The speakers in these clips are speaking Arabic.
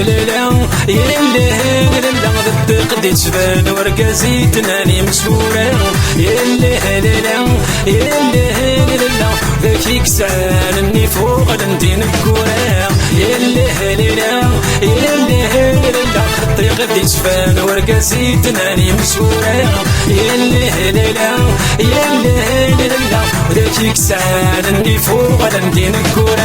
لا يلي لا ضد قد تبان ورقازي تناني مسورة يلي لا يلي لا ذاك كسانني فوق ندين الكورة يلي لا يلي لا ضد قد تبان ورقازي تناني مسورة يلي لا يلي لا ذاك كسانني فوق ندين الكورة.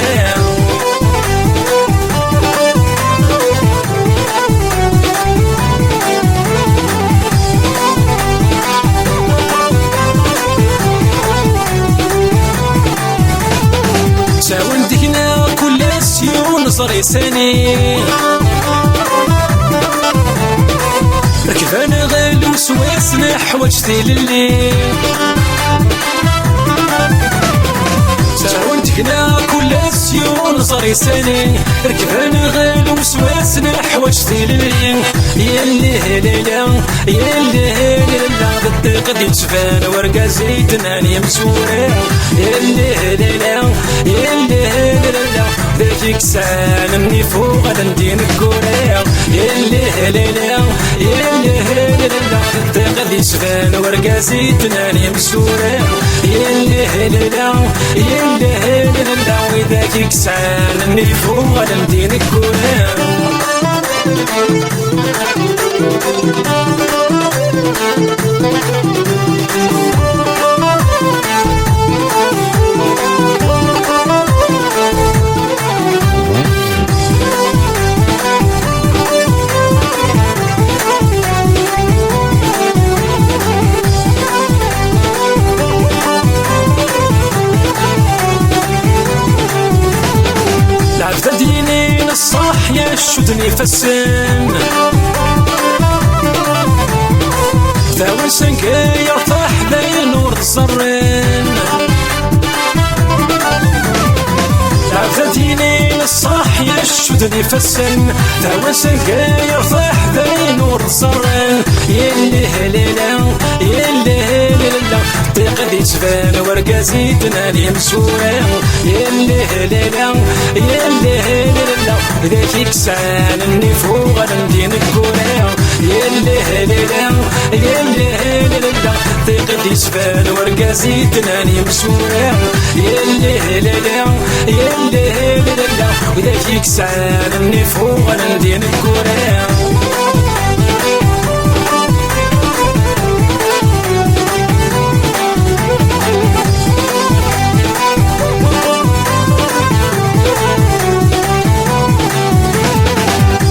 ساوندكنا كل سيون صري سني ركبنا غالو سواسنا حواجتي للي ساوندكنا كل سيون صري سني ركبنا غالو سواسنا حواجتي للي يلي لا يلي لا ضد قد تبان ورقازي تناني مسورة يلي لا يلي لا ذاك كسانني فوق ندين الكورة يلي لا يلي لا ضد قد تبان ورقازي تناني مسورة يلي لا يلي لا وذاك كسانني فوق ندين الكورة. لعبت ديني نصاح يا شدني فسن ثاون سنكي يرتاح بين نور الصرين لعبت ديني نصاح يا شدني فسن ثاون سنكي يرتاح بين نور الصرين يلي لا يلي لا تقدي تبان ورقازي تناني مسورة يلي لا يلي لا ذاك كسانني فوق ندين الكورة يلي لا يلي لا تقدي تبان ورقازي تناني مسورة يلي لا يلي لا ذاك كسانني فوق ندين الكورة.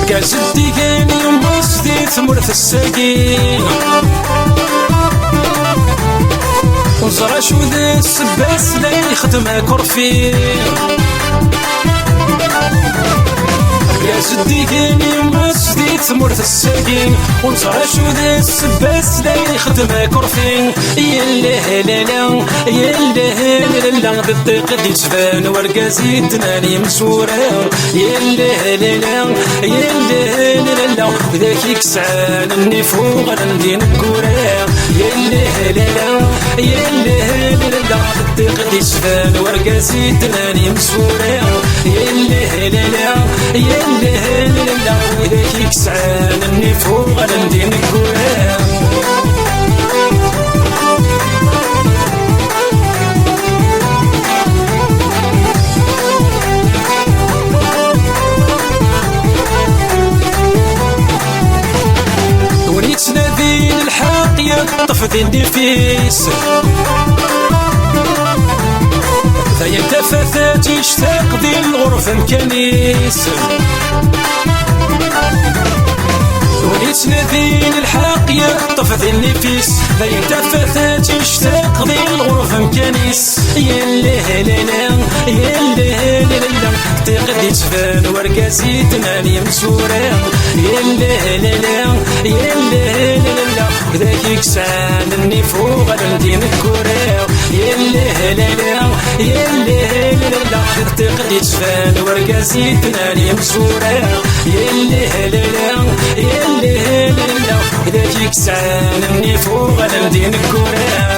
كازدي كان يوم بصدي ثمرة الساقين وزرع شو ذا السباس لا يخدم كرفين كازدي كان يوم بصدي ثمرة الساقين وزرع شو ذا السباس لا يخدم كرفين يلي لا يلي لا ضد قد تبان ورقازي تناني مسورة يلي لا يلي لا ذاك كسانني فوق ندين الكورة يلي لا يلي لا ضد قد تبان ورقازي تناني مسورة يلي لا يلي لا ذاك كسانني فوق ندين الكورة. تنادين الحق يطف ذي النفيس ذا ينتفثات يشتاق ذي الغرفة مكانيس تنادين الحق يطف ذي النفيس ذا ينتفثات يشتاق ذي الغرفة مكانيس يلي لا يلي لا تقدي تبان ورقازي تناني مسورة يلي لا يلي لا ذاك كسانني فوق ندين الكورة يلي لا يلي لا تقدي تبان ورقازي تناني مسورة يلي لا يلي لا ذاك كسانني فوق ندين الكورة.